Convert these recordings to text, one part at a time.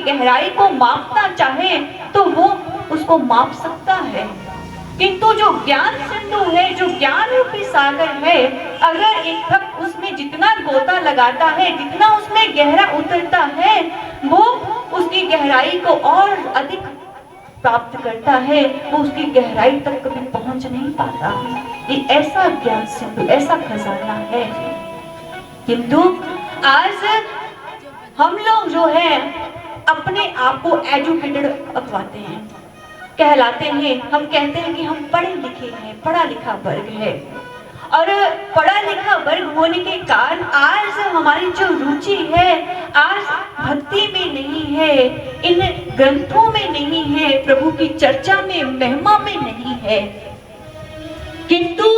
गहराई को मापना चाहे तो वो उसको माप सकता है, किंतु जो ज्ञान सिंधु है, जो ज्ञान रूपी सागर है, अगर एक भक्त उसमें जितना गोता लगाता है, जितना उसमें गहरा उतरता है, वो उसकी गहराई को और अधिक प्राप्त करता है, वो उसकी गहराई तक कभी पहुंच नहीं पाता। ये ऐसा ज्ञान सिंधु, ऐसा खजाना है। किंतु आज हम लोग जो है अपने आप को एजुकेटेड अखवाते हैं, कहलाते हैं, हम कहते हैं कि हम पढ़े लिखे हैं, पढ़ा लिखा वर्ग है, और पढ़ा लिखा वर्ग होने के कारण आज हमारी जो रुचि है आज भक्ति में नहीं है, इन ग्रंथों में नहीं है, प्रभु की चर्चा में, महिमा में नहीं है। किंतु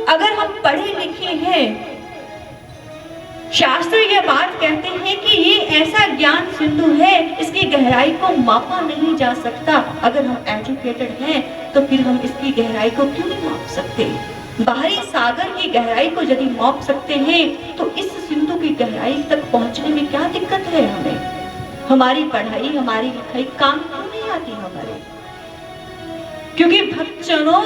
अगर हम पढ़े लिखे हैं, शास्त्र यह बात कहते हैं कि ये ऐसा ज्ञान सिंधु है, इसकी गहराई को मापा नहीं जा सकता। अगर हम एजुकेटेड हैं तो फिर हम इसकी गहराई को क्यों नहीं माप सकते? बाहरी सागर की गहराई को यदि माप सकते हैं तो इस सिंधु की गहराई तक पहुंचने में क्या दिक्कत है हमें? हमारी पढ़ाई, हमारी लिखाई काम क्यों नहीं आती हमारे? क्योंकि भक्तजनों,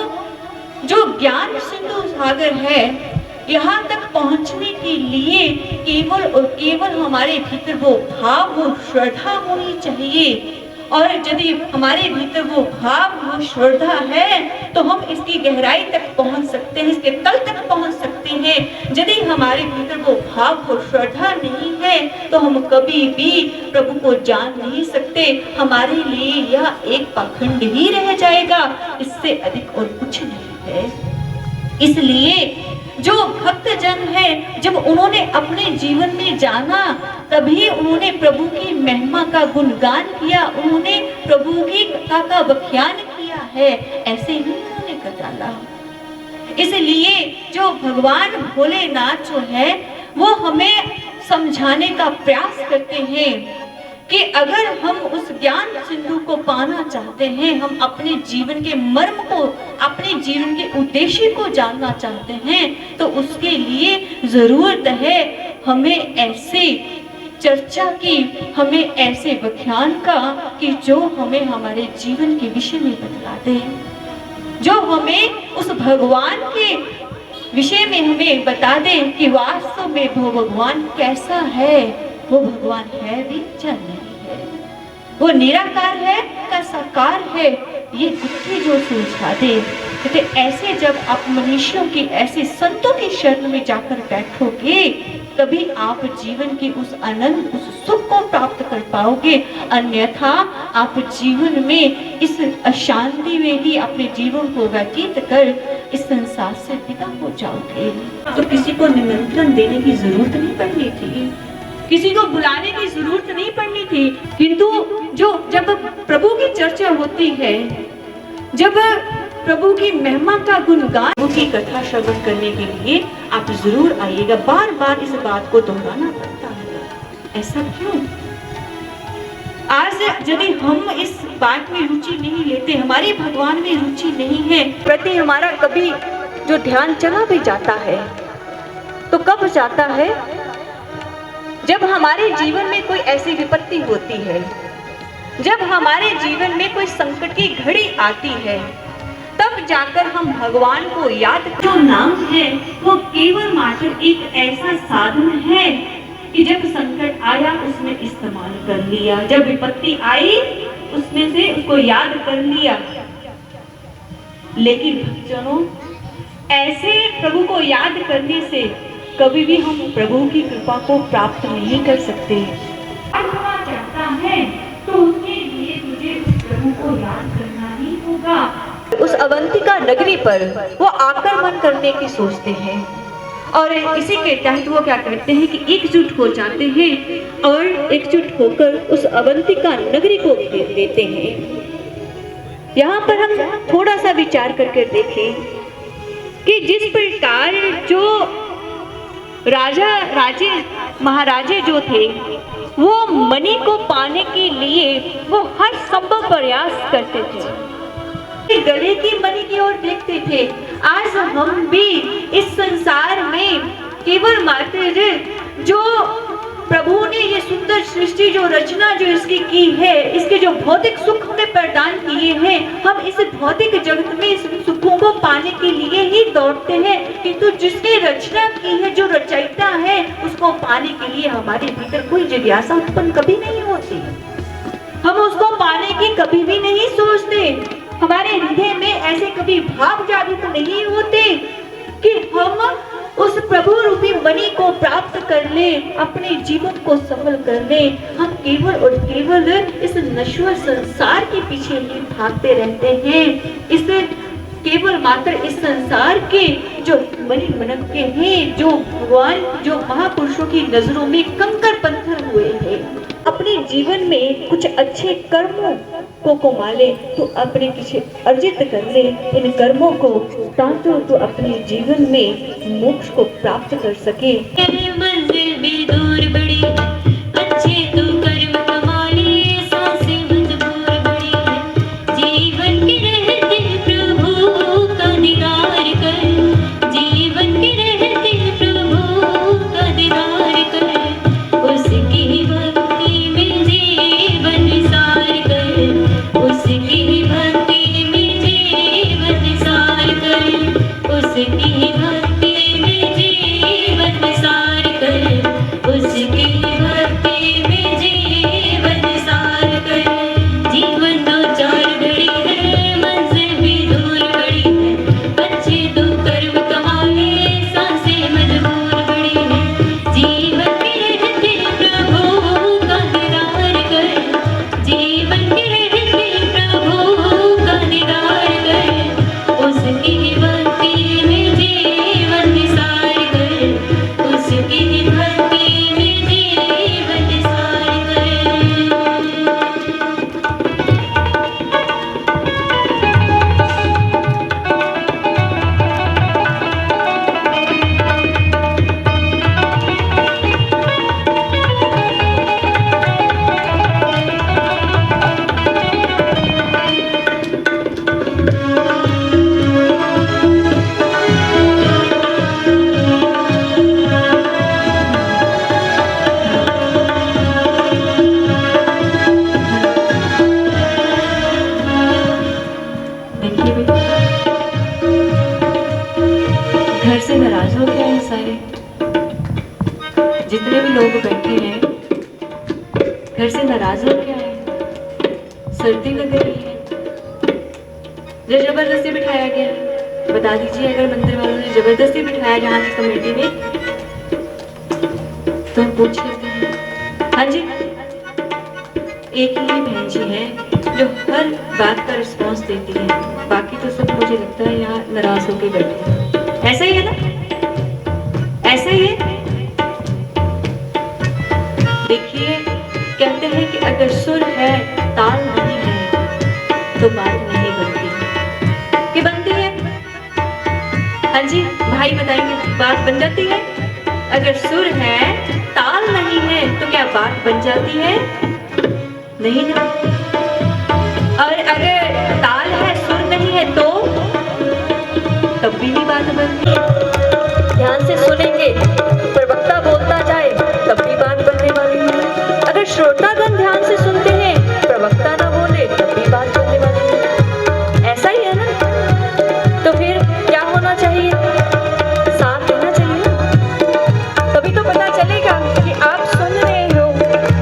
जो ज्ञान सिंधु सागर है, यहाँ तक पहुंचने के लिए केवल और केवल हमारे भीतर वो भाव, वो श्रद्धा होनी चाहिए। और यदि हमारे भीतर वो भाव, वो श्रद्धा है तो हम इसकी गहराई तक पहुंच सकते हैं, इसके तल तक पहुंच सकते हैं। यदि हमारे भीतर वो भाव, वो श्रद्धा नहीं है तो हम कभी भी प्रभु को जान नहीं सकते। हमारे लिए यह एक पाखंड ही रह जाएगा, इससे अधिक और कुछ नहीं है। इसलिए जो भक्त जन है, जब उन्होंने अपने जीवन में जाना तभी उन्होंने प्रभु की महिमा का गुणगान किया, उन्होंने प्रभु की कथा का व्याख्यान किया है, ऐसे ही उन्होंने कर डाला। इसलिए जो भगवान भोलेनाथ जो है वो हमें समझाने का प्रयास करते हैं कि अगर हम उस ज्ञान सिंधु को पाना चाहते हैं, हम अपने जीवन के मर्म को, अपने जीवन के उद्देश्य को जानना चाहते हैं, तो उसके लिए जरूरत है हमें ऐसे चर्चा की, हमें ऐसे व्याख्यान का कि जो हमें हमारे जीवन के विषय में बतला दे, जो हमें उस भगवान के विषय में हमें बता दे कि वास्तव में वो भगवान कैसा है, वो भगवान है भी या नहीं है, वो निराकार है का साकार है, ये बुद्धि जो सुलझा दे। क्योंकि ऐसे जब आप मनुष्यों की, ऐसे संतों की शरण में जाकर बैठोगे तभी आप जीवन की उस आनंद, उस सुख को प्राप्त कर पाओगे। अन्यथा आप जीवन में इस अशांति में ही अपने जीवन को व्यतीत कर इस संसार से विदा हो जाओगे। तो किसी को निमंत्रण देने की जरूरत नहीं पड़नी थी, किसी को बुलाने की जरूरत नहीं पड़नी थी। किंतु जो जब प्रभु की चर्चा होती है, जब प्रभु की महिमा का गुणगान, प्रभु की कथा श्रवण करने के लिए आप जरूर आइएगा। बार बार इस बात को दोहराना पड़ता है, ऐसा क्यों? आज यदि हम इस बात में रुचि नहीं लेते, हमारी भगवान में रुचि नहीं है, प्रति हमारा कभी जो ध्यान चला भी जाता है तो कब जाता है? जब हमारे जीवन में कोई ऐसी विपत्ति होती है, जब हमारे जीवन में कोई संकट की घड़ी आती है, तब जाकर हम भगवान को याद। जो नाम है वो केवल मात्र एक ऐसा साधन है कि जब संकट आया उसमें इस्तेमाल कर लिया, जब विपत्ति आई उसमें से उसको याद कर लिया। लेकिन भक्तजनों, ऐसे प्रभु को याद करने से कभी भी हम प्रभु की कृपा को प्राप्त नहीं कर सकते। चाहता है तो उसके लिए तुझे उस प्रभु को याद करना ही होगा। उस अवंतिका नगरी पर वो आक्रमण करने की सोचते हैं और इसी के तहत वो क्या करते हैं कि एकजुट हो जाते हैं और एकजुट होकर उस अवंतिका नगरी को घेर लेते हैं। यहाँ पर हम थोड़ा सा विचार करके देखें कि जिस प्रकार जो राजे महाराजे जो थे वो मणि को पाने के लिए वो हर संभव प्रयास करते थे, गले की मणि की ओर देखते थे। आज हम भी इस संसार में केवल मात्र जो प्रभु ने ये सुंदर सृष्टि जो रचना जो इसकी की है, इसके जो भौतिक सुख हमें प्रदान किए हैं, हम इस भौतिक जगत में इस सुखों को पाने के लिए ही दौड़ते हैं, किंतु जिसने रचना की है, जो रचयिता है, उसको पाने के लिए हमारे भीतर कोई जिज्ञासा उत्पन्न कभी नहीं होती। हम उसको पाने की कभी भी नहीं सोचते। हमारे हृदय में ऐसे कभी भाव जागृत नहीं होते कि हम उस प्रभु रूपी मणि को प्राप्त कर ले, अपने जीवन को सफल कर ले। हम केवल और केवल इस नश्वर संसार के पीछे ही भागते रहते हैं। इस केवल मात्र इस संसार के जो मणि मनक के हैं, जो भगवान, जो महापुरुषों की नजरों में कंकर पत्थर हुए हैं, अपने जीवन में कुछ अच्छे कर्मों को कमा ले, तो अपने पीछे अर्जित कर ले इन कर्मों को, ताकि तो अपने जीवन में मोक्ष को प्राप्त कर सके। मंजिल भी दूर बड़ी, अच्छे तो कर्म कमा ले, सांसें मजबूर बड़ी है, जीवन के रहते प्रभु का दीदार कर, जीवन के रहते प्रभु का दीदार कर, उसकी भक्ति में जीवन सार कर, उसकी भक्ति में जीवन सार कर, उसकी भक्ति में जीवन सार कर, उसकी भक्ति में जीवन सार कर। जीवन दो चार घड़ी है, मंजिल भी दूर बड़ी है, अच्छे तो कर्म कमा ले, सांसें मजबूर बड़ी है, जीवन के रहते प्रभु का दीदार कर, जीवन के रहते प्रभु का दीदार कर, उसकी भक्ति में जीवन सार कर, उसकी भक्ति में जीवन सार कर। देखिए बेटा, घर से नाराज हो गए हैं सारे, जितने भी लोग बैठे हैं घर से नाराज हो गया है। सर्दी लग रही है, जो जबरदस्ती बिठाया गया है, बता दीजिए अगर मंदिर वालों ने जबरदस्ती बिठाया जहाँ की कमेटी ने, तो हम पूछ लेते हैं। हाँ जी, एक ही बहन जी है जो हर बात का रिस्पॉन्स देती है, बाकी तो सब मुझे लगता है यहाँ नाराज होकर बैठे हैं। ऐसा ही है ना, ऐसा ही है। देखिए, कहते हैं कि अगर सुर है ताल नहीं है तो बात नहीं बनती। कि बनती है? हाँ जी, भाई बताएंगे, बात बन जाती है। अगर सुर है ताल नहीं है तो क्या बात बन जाती है? नहीं ना। और अगर ताल है सुर नहीं है तो तब भी नहीं बात बनती। ध्यान से सुनेंगे, प्रवक्ता बोलता जाए तब भी बात बनने वाली है। अगर श्रोतागण ध्यान से सुनते हैं, प्रवक्ता ना बोले तब भी बात बनने वाली है। ऐसा ही है ना। तो फिर क्या होना चाहिए? साथ देना चाहिए ना। तभी तो पता चलेगा कि आप सुन रहे हो,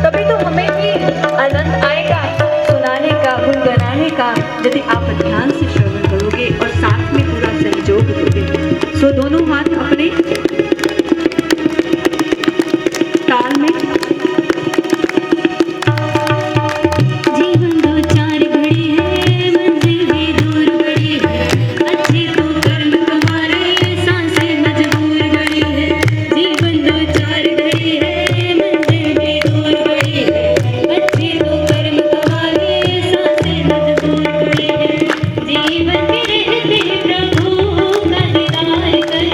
तभी तो हमें भी आनंद आएगा सुनाने का, गुनगुनाने का, यदि आप ध्यान से श्रवण करोगे और साथ में पूरा सहयोग दोगे। सो दोनों हाथ अपने ताल में। जीवन दो चार घड़ी है, मंजिल भी दूर बड़ी है, अच्छे तो कर्म कमा ले, सांसें मजबूर बड़ी है। जीवन दो चार घड़ी है, मंजिल भी दूर बड़ी है, अच्छे तो कर्म कमा ले, सांसें मजबूर बड़ी है। जीवन के रहते प्रभु का दीदार कर,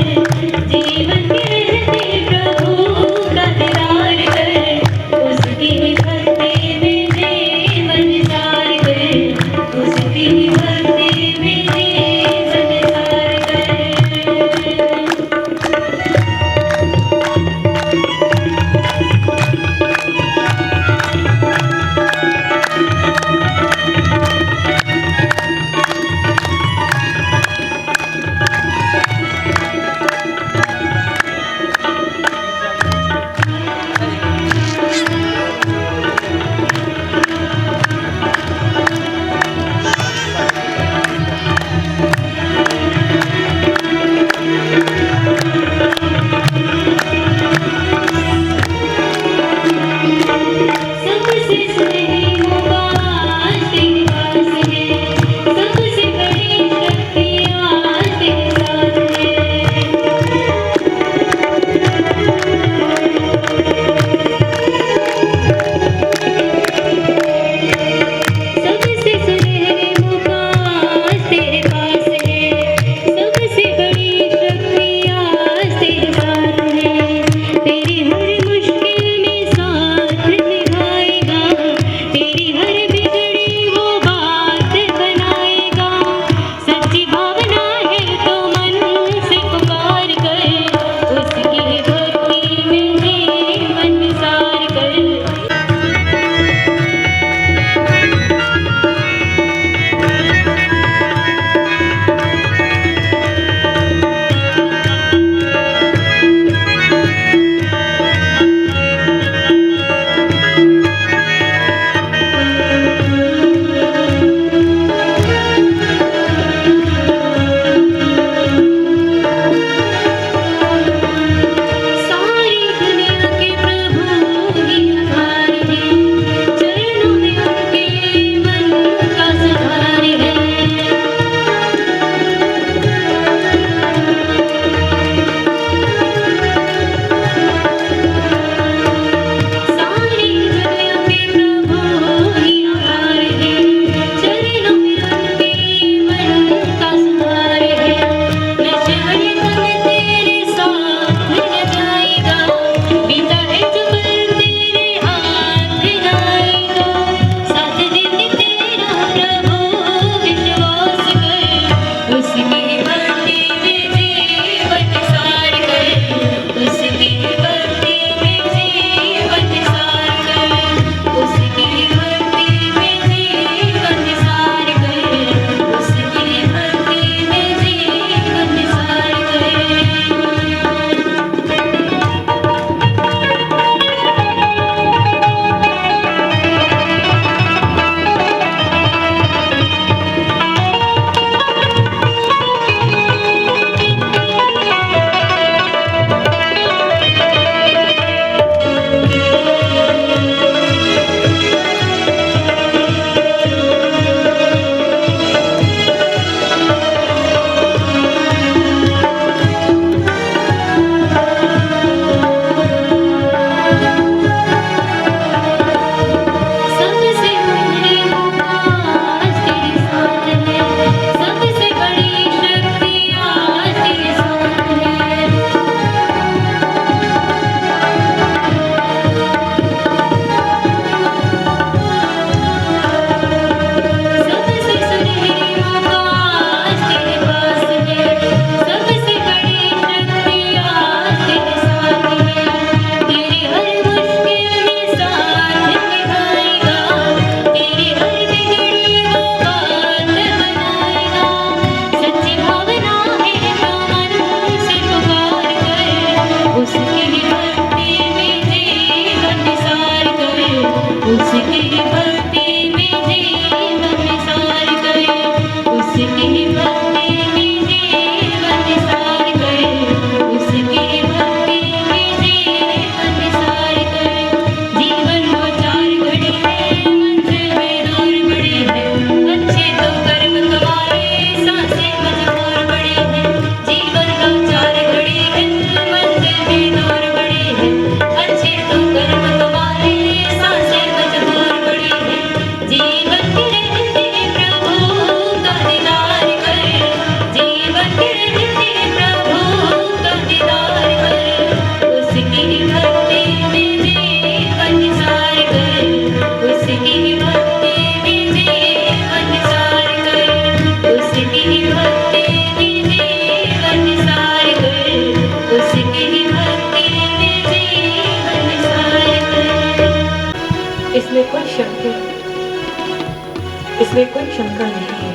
इसमें कोई शंका नहीं है,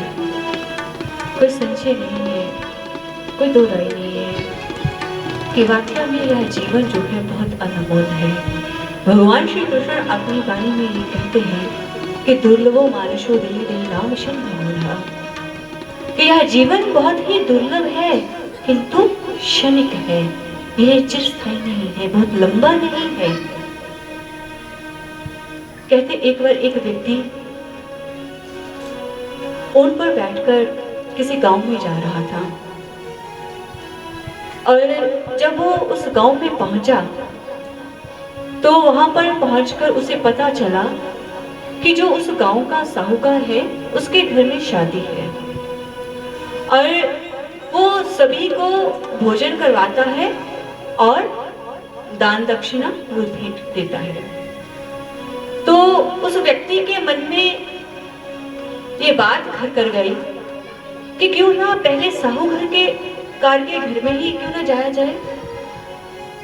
कोई संशय नहीं है, कोई दो राय नहीं है कि वाकई में यह जीवन जो है बहुत अनमोल है। भगवान श्री कृष्ण अपनी वाणी में ये कहते हैं कि दुर्लभो मानुषो देहि देहि नाम शंभुः, कि यह जीवन बहुत ही दुर्लभ है किंतु क्षणिक है, यह चिरस्थायी नहीं है, बहुत लंबा नहीं है। कहते एक बार एक व्यक्ति ऊंट पर बैठकर किसी गांव में जा रहा था और जब वो उस गांव में पहुंचा तो वहां पर पहुंचकर उसे पता चला कि जो उस गांव का साहूकार है उसके घर में शादी है और वो सभी को भोजन करवाता है और दान दक्षिणा वो भेंट देता है। तो उस व्यक्ति के मन में ये बात घर कर गई कि क्यों ना पहले साहू घर के कार के घर में ही क्यों ना जाया जाए,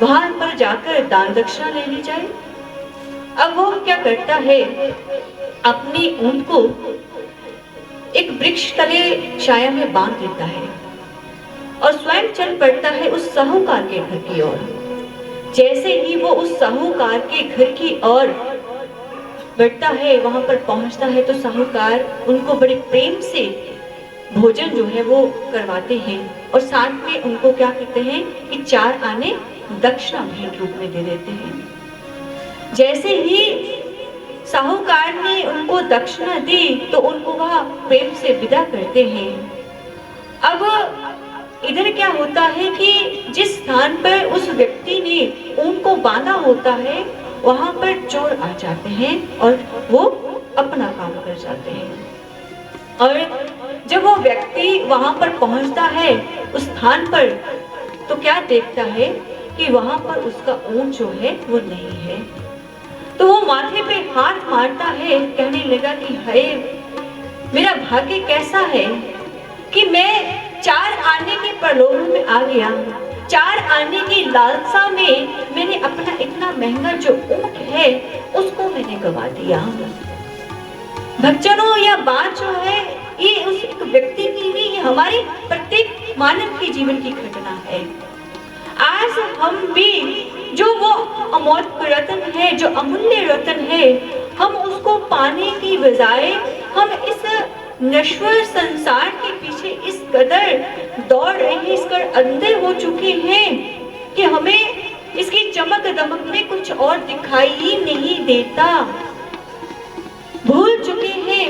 वहां पर जाकर दान दक्षिणा ले ली जाए। अब वो क्या करता है, अपनी ऊंट को एक वृक्ष तले छाया में बांध देता है और स्वयं चल पड़ता है उस साहूकार के घर की ओर। जैसे ही वो उस साहूकार के घर की ओर बढ़ता है, वहां पर पहुंचता है तो साहूकार उनको बड़े प्रेम से भोजन जो है वो करवाते हैं और साथ में उनको क्या कहते हैं कि 4 आने दक्षिणा भेंट रूप में दे देते हैं। जैसे ही साहूकार ने उनको दक्षिणा दी तो उनको वह प्रेम से विदा करते हैं। अब इधर क्या होता है कि जिस स्थान पर उस व्यक्ति ने ऊंट को बांधा होता है वहां पर चोर आ जाते हैं और वो अपना काम कर जाते हैं। और जब वो व्यक्ति वहां पर पहुंचता है उस स्थान पर तो क्या देखता है कि वहां पर उसका ऊंट जो है वो नहीं है। तो वो माथे पे हाथ मारता है, कहने लगा कि हाय मेरा भाग्य कैसा है कि मैं 4 आने के प्रलोभन में आ गया, 4 आने की लालसा में मैंने अपना इतना महंगा जो ऊंट है उसको मैंने गवा दिया। भक्तजनों, यह बात जो है ये उस एक व्यक्ति की नहीं, ये हमारे प्रत्येक मानव के जीवन की घटना है। आज हम भी जो वो अमूल्य रत्न है, जो अमूल्य रत्न है, हम उसको पाने की बजाय हम इस नश्वर संसार के पीछे इस कदर दौड़ रहे हैं, इस कदर अंधे हो चुके हैं कि हमें इसकी चमक दमक में कुछ और दिखाई ही नहीं देता। भूल चुके हैं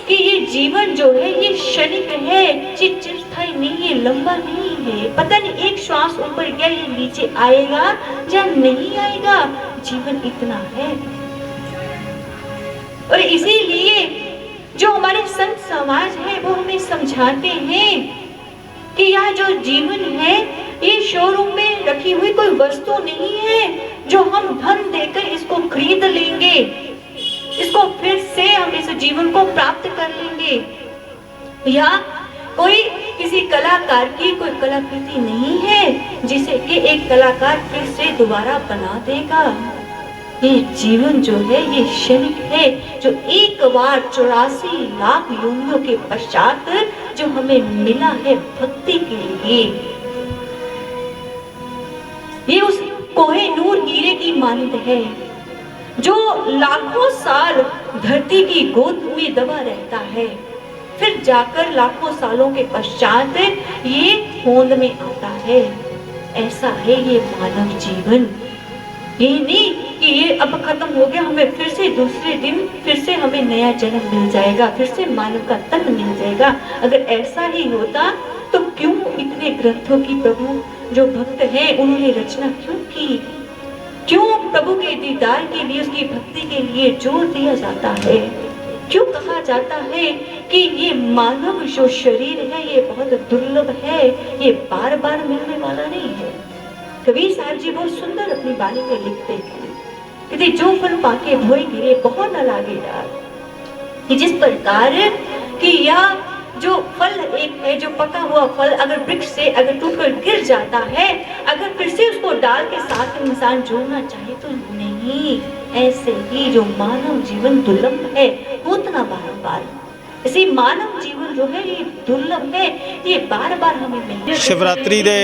कि ये जीवन जो है ये क्षणिक है, चिरस्थायी नहीं है, लंबा नहीं है। पता नहीं एक श्वास ऊपर गया ये नीचे आएगा या नहीं आएगा, जीवन इतना है। और इसीलिए जो हमारे संत समाज है वो हमें समझाते हैं कि यह जो जीवन है ये शोरूम में रखी हुई कोई वस्तु नहीं है जो हम धन देकर इसको खरीद लेंगे, इसको फिर से हम इस जीवन को प्राप्त कर लेंगे। यह कोई किसी कलाकार की कोई कलाकृति नहीं है जिसे कि एक कलाकार फिर से दोबारा बना देगा। ये जीवन जो है ये क्षणिक है, जो एक बार 84 लाख योनियों के पश्चात जो हमें मिला है भक्ति के लिए। ये उस कोहिनूर हीरे की मानद है जो लाखों साल धरती की गोद में दबा रहता है, फिर जाकर लाखों सालों के पश्चात ये होंद में आता है। ऐसा है ये मानव जीवन। ये नहीं कि ये अब खत्म हो गया, हमें फिर से दूसरे दिन फिर से हमें नया जन्म मिल जाएगा, फिर से मानव का तन मिल जाएगा। अगर ऐसा ही होता तो क्यों इतने ग्रंथों की प्रभु जो भक्त हैं उन्होंने रचना क्यों की? क्यों प्रभु के दीदार के लिए, उसकी भक्ति के लिए जोर दिया जाता है? क्यों कहा जाता है कि ये मानव जो शरीर है ये बहुत दुर्लभ है, ये बार बार मिलने वाला नहीं है। कबीर साहब जी बहुत सुंदर अपनी वाणी में लिखते हैं कि जो फल पाके भोई गिरे बहुत न लागे डाल, कि जिस प्रकार कि यह जो फल एक है, जो पका हुआ फल अगर वृक्ष से अगर टूटकर गिर जाता है, अगर फिर से उसको डाल के साथ इंसान जोड़ना चाहे तो नहीं। ऐसे ही जो मानव जीवन दुर्लभ है, उतना बारंबार इसी मानव जीवन जो है ये दुर्लभ है, ये बार बार हमें मिलने शिवरात्रि ਦੇ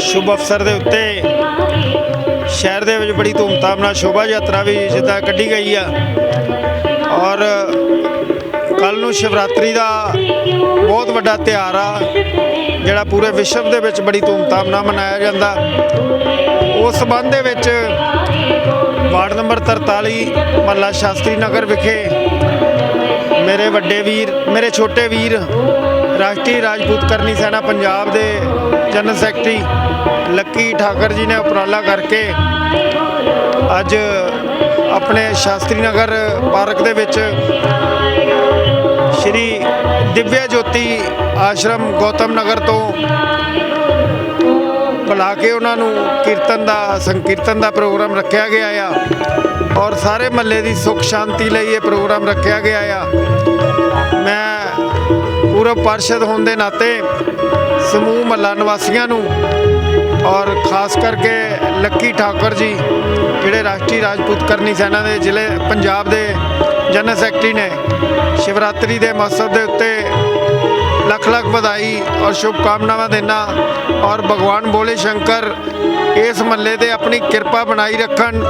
ਸ਼ੁਭ ਅਵਸਰ ਦੇ ਉੱਤੇ ਸ਼ਹਿਰ ਦੇ ਵਿੱਚ ਬੜੀ ਧੂਮਧਾਮ ਨਾਲ ਸ਼ੋਭਾ ਯਾਤਰਾ ਵੀ ਜਿੱਦਾਂ ਕੱਢੀ ਗਈ ਆ ਔਰ ਕੱਲ ਨੂੰ ਸ਼ਿਵਰਾਤਰੀ ਦਾ ਬਹੁਤ ਵੱਡਾ ਤਿਉਹਾਰ ਆ ਜਿਹੜਾ ਪੂਰੇ ਵਿਸ਼ਵ ਦੇ ਵਿੱਚ ਬੜੀ ਧੂਮਧਾਮ ਨਾਲ ਮਨਾਇਆ ਜਾਂਦਾ। ਉਸ ਸੰਬੰਧ ਦੇ ਵਿੱਚ ਵਾਰਡ ਨੰਬਰ 43 ਮਹੱਲਾ ਸ਼ਾਸਤਰੀ ਨਗਰ ਵਿਖੇ ਮੇਰੇ ਵੱਡੇ ਵੀਰ, ਮੇਰੇ ਛੋਟੇ ਵੀਰ ਰਾਸ਼ਟਰੀ ਰਾਜਪੂਤ ਕਰਨੀ ਸੈਨਾ ਪੰਜਾਬ ਦੇ ਜਨਰਲ ਸੈਕਟਰੀ ਲੱਕੀ ਠਾਕਰ ਜੀ ਨੇ ਉਪਰਾਲਾ ਕਰਕੇ ਅੱਜ ਆਪਣੇ ਸ਼ਾਸਤਰੀ ਨਗਰ ਪਾਰਕ ਦੇ ਵਿੱਚ ਸ਼੍ਰੀ ਦਿਵਿਆ ਜੋਤੀ ਆਸ਼ਰਮ ਗੌਤਮ ਨਗਰ ਤੋਂ ਬੁਲਾ ਕੇ ਉਹਨਾਂ ਨੂੰ ਕੀਰਤਨ ਦਾ ਸੰਕੀਰਤਨ ਦਾ ਪ੍ਰੋਗਰਾਮ ਰੱਖਿਆ ਗਿਆ ਆ ਔਰ ਸਾਰੇ ਮਹੱਲੇ ਦੀ ਸੁੱਖ ਸ਼ਾਂਤੀ ਲਈ ਇਹ ਪ੍ਰੋਗਰਾਮ ਰੱਖਿਆ ਗਿਆ ਆ। ਮੈਂ ਪੂਰਬ ਪਾਰਸ਼ਦ ਹੋਣ ਦੇ ਨਾਤੇ ਸਮੂਹ ਮਹੱਲਾ ਨਿਵਾਸੀਆਂ ਨੂੰ ਔਰ ਖਾਸ ਕਰਕੇ ਲੱਕੀ ਠਾਕਰ ਜੀ ਜਿਹੜੇ ਰਾਸ਼ਟਰੀ ਰਾਜਪੂਤ ਕਰਨੀ ਸੈਨਾ ਦੇ ਜ਼ਿਲ੍ਹੇ ਪੰਜਾਬ ਦੇ ਜਨਰਲ ਸੈਕਟਰੀ ਨੇ ਸ਼ਿਵਰਾਤਰੀ ਦੇ ਮੌਸਮ ਦੇ ਉੱਤੇ ਲੱਖ ਲੱਖ ਵਧਾਈ ਔਰ ਸ਼ੁਭਕਾਮਨਾਵਾਂ ਦੇਣਾ ਔਰ ਭਗਵਾਨ ਭੋਲੇ ਸ਼ੰਕਰ ਇਸ ਮਹੱਲੇ ਤੇ ਆਪਣੀ ਕਿਰਪਾ ਬਣਾਈ ਰੱਖਣ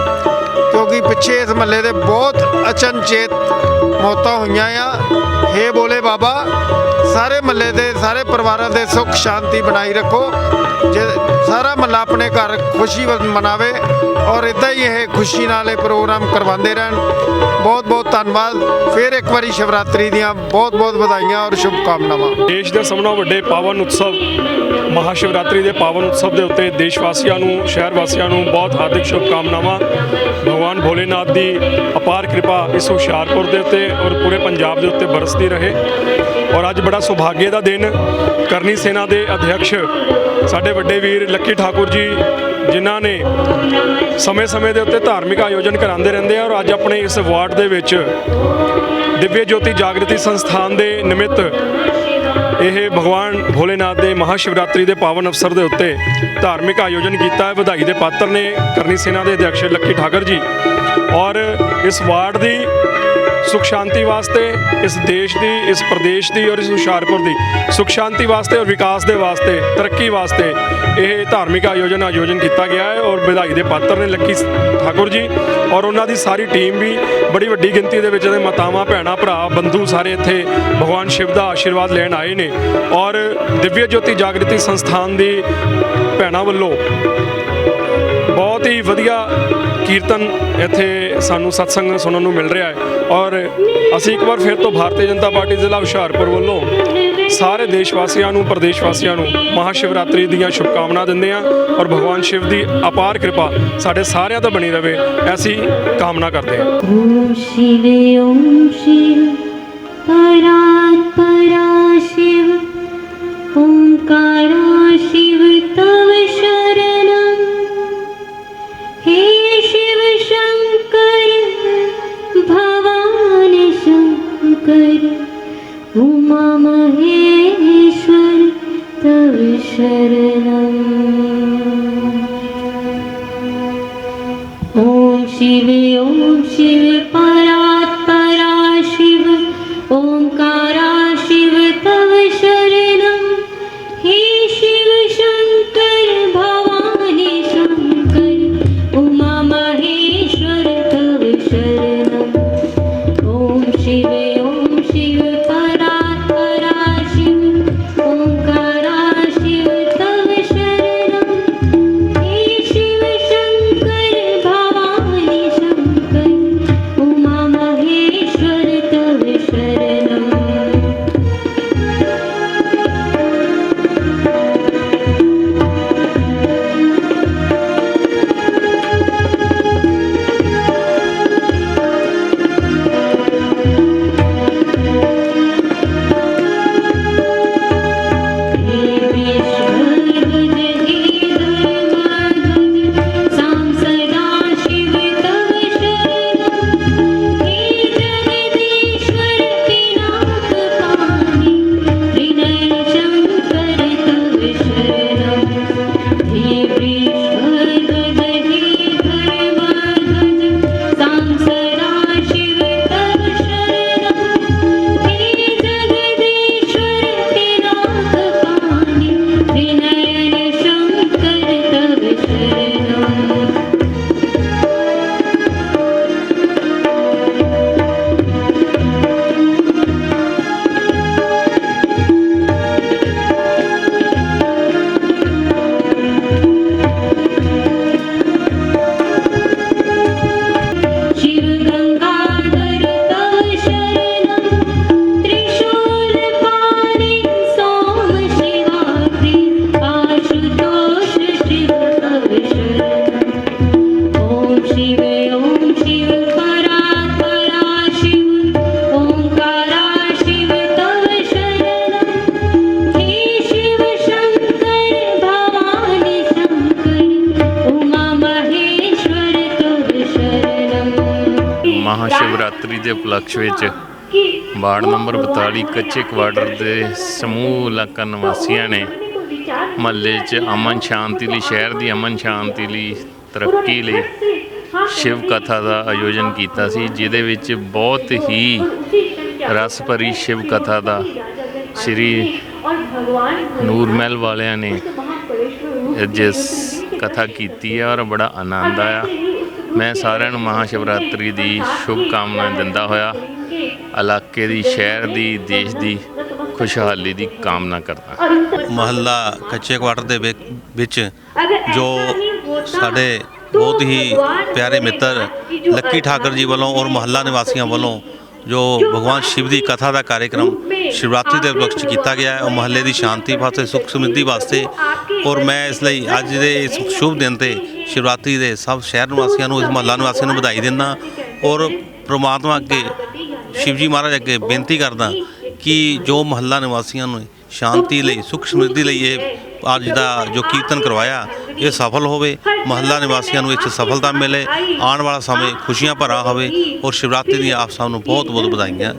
ਕਿਉਂਕਿ ਪਿੱਛੇ ਇਸ ਮਹੱਲੇ ਦੇ ਬਹੁਤ ਅਚਨਚੇਤ ਮੌਤਾਂ ਹੋਈਆਂ ਆ। ਹੇ ਭੋਲੇ ਬਾਬਾ ਸਾਰੇ ਮਹੱਲੇ ਦੇ ਸਾਰੇ ਪਰਿਵਾਰਾਂ ਦੇ ਸੁੱਖ ਸ਼ਾਂਤੀ ਬਣਾਈ ਰੱਖੋ, ਜੇ ਸਾਰਾ ਮਹੱਲਾ ਆਪਣੇ ਘਰ ਖੁਸ਼ੀ ਮਨਾਵੇ ਔਰ ਇੱਦਾਂ ਹੀ ਇਹ ਖੁਸ਼ੀ ਨਾਲ ਇਹ ਪ੍ਰੋਗਰਾਮ ਕਰਵਾਉਂਦੇ ਰਹਿਣ। ਬਹੁਤ ਬਹੁਤ ਧੰਨਵਾਦ। ਫਿਰ ਇੱਕ ਵਾਰੀ ਸ਼ਿਵਰਾਤਰੀ ਦੀਆਂ ਬਹੁਤ ਬਹੁਤ ਵਧਾਈਆਂ ਔਰ ਸ਼ੁਭਕਾਮਨਾਵਾਂ। ਦੇਸ਼ ਦੇ ਸਭ ਨਾਲੋਂ ਵੱਡੇ ਪਾਵਨ ਉਤਸਵ ਮਹਾਸ਼ਿਵਰਾਤਰੀ ਦੇ ਪਾਵਨ ਉਤਸਵ ਦੇ ਉੱਤੇ ਦੇਸ਼ ਵਾਸੀਆਂ ਨੂੰ, ਸ਼ਹਿਰ ਵਾਸੀਆਂ ਨੂੰ ਬਹੁਤ ਹਾਰਦਿਕ ਸ਼ੁਭਕਾਮਨਾਵਾਂ। ਭਗਵਾਨ ਭੋਲੇਨਾਥ ਦੀ ਅਪਾਰ ਕਿਰਪਾ ਇਸ ਹੁਸ਼ਿਆਰਪੁਰ ਦੇ ਉੱਤੇ ਔਰ ਪੂਰੇ ਪੰਜਾਬ ਦੇ ਉੱਤੇ ਬਰਸਦੀ ਰਹੇ। ਔਰ ਅੱਜ ਬੜਾ ਸੁਭਾਗੇ ਦਾ ਦਿਨ ਕਰਨੀ ਸੈਨਾ ਦੇ ਅਧਿਕਸ਼ ਸਾਡੇ ਵੱਡੇ ਵੀਰ ਲੱਕੀ ਠਾਕੁਰ ਜੀ ਜਿਨ੍ਹਾਂ ਨੇ ਸਮੇਂ-ਸਮੇਂ ਦੇ ਉੱਤੇ ਧਾਰਮਿਕ ਆਯੋਜਨ ਕਰਾਉਂਦੇ ਰਹਿੰਦੇ ਆ ਔਰ ਅੱਜ ਆਪਣੇ ਇਸ ਵਾਰਡ ਦੇ ਵਿੱਚ ਦਿਵਯ ਜੋਤੀ ਜਾਗਰਤੀ ਸੰਸਥਾਨ ਦੇ ਨਿਮਿਤ ਇਹ ਭਗਵਾਨ ਭੋਲੇਨਾਥ ਦੇ ਮਹਾਸ਼ਿਵਰਾਤਰੀ ਦੇ ਪਾਵਨ ਅਵਸਰ ਦੇ ਉੱਤੇ ਧਾਰਮਿਕ ਆਯੋਜਨ ਕੀਤਾ ਹੈ। ਵਧਾਈ ਦੇ ਪਾਤਰ ਨੇ ਕਰਨੀ ਸੈਨਾ ਦੇ ਅਧਿਕਸ਼ ਲੱਕੀ ਠਾਕਰ ਜੀ ਔਰ ਇਸ ਵਾਰਡ ਦੀ ਸੁਖ ਸ਼ਾਂਤੀ ਵਾਸਤੇ, ਇਸ ਦੇਸ਼ ਦੀ, ਇਸ ਪ੍ਰਦੇਸ਼ ਦੀ ਔਰ ਇਸ ਹੁਸ਼ਿਆਰਪੁਰ ਦੀ ਸੁਖ ਸ਼ਾਂਤੀ ਵਾਸਤੇ ਔਰ ਵਿਕਾਸ ਦੇ ਵਾਸਤੇ, ਤਰੱਕੀ ਵਾਸਤੇ ਇਹ ਧਾਰਮਿਕ ਆਯੋਜਨ ਕੀਤਾ ਗਿਆ ਹੈ ਔਰ ਵਧਾਈ ਦੇ ਪਾਤਰ ਨੇ ਲੱਕੀ ਠਾਕੁਰ ਜੀ ਔਰ ਉਹਨਾਂ ਦੀ ਸਾਰੀ ਟੀਮ ਵੀ ਬੜੀ ਵੱਡੀ ਗਿਣਤੀ ਦੇ ਵਿੱਚ ਇਹਦੇ ਮਾਤਾਵਾਂ, ਭੈਣਾਂ, ਭਰਾ, ਬੰਧੂ ਸਾਰੇ ਇੱਥੇ ਭਗਵਾਨ ਸ਼ਿਵ ਦਾ ਆਸ਼ੀਰਵਾਦ ਲੈਣ ਆਏ ਨੇ ਔਰ ਦਿਵਯ ਜੋਤੀ ਜਾਗਰਤੀ ਸੰਸਥਾਨ ਦੀ ਭੈਣਾਂ ਵੱਲੋਂ ਬਹੁਤ ਹੀ ਵਧੀਆ ਕੀਰਤਨ ਇੱਥੇ ਸਾਨੂੰ ਸਤਸੰਗ ਸੁਣਨ ਨੂੰ ਮਿਲ ਰਿਹਾ ਹੈ ਔਰ ਅਸੀਂ ਇੱਕ ਵਾਰ ਫਿਰ ਤੋਂ ਭਾਰਤੀ ਜਨਤਾ ਪਾਰਟੀ ਜ਼ਿਲ੍ਹਾ ਹੁਸ਼ਿਆਰਪੁਰ ਵੱਲੋਂ ਸਾਰੇ ਦੇਸ਼ ਵਾਸੀਆਂ ਨੂੰ, ਪ੍ਰਦੇਸ਼ ਵਾਸੀਆਂ ਨੂੰ ਮਹਾਸ਼ਿਵਰਾਤਰੀ ਦੀਆਂ ਸ਼ੁਭਕਾਮਨਾ ਦਿੰਦੇ ਹਾਂ ਔਰ ਭਗਵਾਨ ਸ਼ਿਵ ਦੀ ਅਪਾਰ ਕਿਰਪਾ ਸਾਡੇ ਸਾਰਿਆਂ ਤੇ ਬਣੀ ਰਹੇ ਐਸੀ ਕਾਮਨਾ ਕਰਦੇ ਹਾਂ। ॐ शिवे ॐ शिव परात्परा शिव ओंकारा शिव तव शरणं हे शिव शंकर भवानी शंकर उमा महेश्वर तव शरणं। ॐ शिवे ॐ शिव परात्परा शिव ओंकारा शिव तव शरणं हे शिव शंकर भवानी शंकर उमा महेश्वर तव शरणं। ॐ शिवे ॐ शिव परात्परा शिव ओंकारा शिव तव शरणं हे शिव शंकर भवानी शंकर उमा महेश्वर तव शरणं। ਦੇ ਉਪਲਕਸ਼ ਵਿੱਚ ਵਾਰਡ ਨੰਬਰ 42 ਕੱਚੇ ਕੁਆਟਰ ਦੇ ਸਮੂਹ ਇਲਾਕਾ ਨਿਵਾਸੀਆਂ ਨੇ ਮਹੱਲੇ 'ਚ ਅਮਨ ਸ਼ਾਂਤੀ ਲਈ, ਸ਼ਹਿਰ ਦੀ ਅਮਨ ਸ਼ਾਂਤੀ ਲਈ, ਤਰੱਕੀ ਲਈ ਸ਼ਿਵ ਕਥਾ ਦਾ ਆਯੋਜਨ ਕੀਤਾ ਸੀ, ਜਿਹਦੇ ਵਿੱਚ ਬਹੁਤ ਹੀ ਰਸ ਭਰੀ ਸ਼ਿਵ ਕਥਾ ਦਾ ਸ਼੍ਰੀ ਨੂਰ ਮਹਿਲ ਵਾਲਿਆਂ ਨੇ ਜਿਸ ਕਥਾ ਕੀਤੀ ਹੈ ਔਰ ਬੜਾ ਆਨੰਦ ਆਇਆ। ਮੈਂ ਸਾਰਿਆਂ ਨੂੰ ਮਹਾ ਸ਼ਿਵਰਾਤਰੀ ਦੀ ਸ਼ੁਭ ਕਾਮਨਾ ਦਿੰਦਾ ਹੋਇਆ ਇਲਾਕੇ ਦੀ, ਸ਼ਹਿਰ ਦੀ, ਦੇਸ਼ ਦੀ ਖੁਸ਼ਹਾਲੀ ਦੀ ਕਾਮਨਾ ਕਰਦਾ। ਮਹੱਲਾ ਕੱਚੇ ਕੁਆਟਰ ਦੇ ਵਿੱਚ ਜੋ ਸਾਡੇ ਬਹੁਤ ਹੀ ਪਿਆਰੇ ਮਿੱਤਰ ਲੱਕੀ ਠਾਕਰ ਜੀ ਵੱਲੋਂ ਔਰ ਮਹੱਲਾ ਨਿਵਾਸੀਆਂ ਵੱਲੋਂ ਜੋ ਭਗਵਾਨ ਸ਼ਿਵ ਦੀ ਕਥਾ ਦਾ ਕਾਰਜਕ੍ਰਮ ਸ਼ਿਵਰਾਤਰੀ ਦੇ ਉਪਲਕਸ਼ ਕੀਤਾ ਗਿਆ ਹੈ, ਉਹ ਮਹੱਲੇ ਦੀ ਸ਼ਾਂਤੀ ਵਾਸਤੇ, ਸੁੱਖ ਸਮਰਿੱਧੀ ਵਾਸਤੇ। ਔਰ ਮੈਂ ਇਸ ਲਈ ਅੱਜ ਦੇ ਇਸ ਸ਼ੁਭ ਦਿਨ ਤੇ ਸ਼ਿਵਰਾਤਰੀ ਦੇ ਸਭ ਸ਼ਹਿਰ ਨਿਵਾਸੀਆਂ ਨੂੰ, ਇਸ ਮਹੱਲਾ ਨਿਵਾਸੀਆਂ ਨੂੰ ਵਧਾਈ ਦਿੰਦਾ ਔਰ ਪ੍ਰਮਾਤਮਾ ਅੱਗੇ, ਸ਼ਿਵ ਜੀ ਮਹਾਰਾਜ ਅੱਗੇ ਬੇਨਤੀ ਕਰਦਾ ਕਿ ਜੋ ਮਹੱਲਾ ਨਿਵਾਸੀਆਂ ਨੂੰ ਸ਼ਾਂਤੀ ਲਈ, ਸੁੱਖ ਸਮਰਿੱਧੀ ਲਈ ਇਹ ਅੱਜ ਦਾ ਜੋ ਕੀਰਤਨ ਕਰਵਾਇਆ ਇਹ ਸਫਲ ਹੋਵੇ, ਮਹੱਲਾ ਨਿਵਾਸੀਆਂ ਨੂੰ ਇਹ 'ਚ ਸਫਲਤਾ ਮਿਲੇ, ਆਉਣ ਵਾਲਾ ਸਮੇਂ ਖੁਸ਼ੀਆਂ ਭਰਾ ਹੋਵੇ ਔਰ ਸ਼ਿਵਰਾਤਰੀ ਦੀ ਆਪ ਸਭ ਨੂੰ ਬਹੁਤ ਬਹੁਤ ਵਧਾਈਆਂ।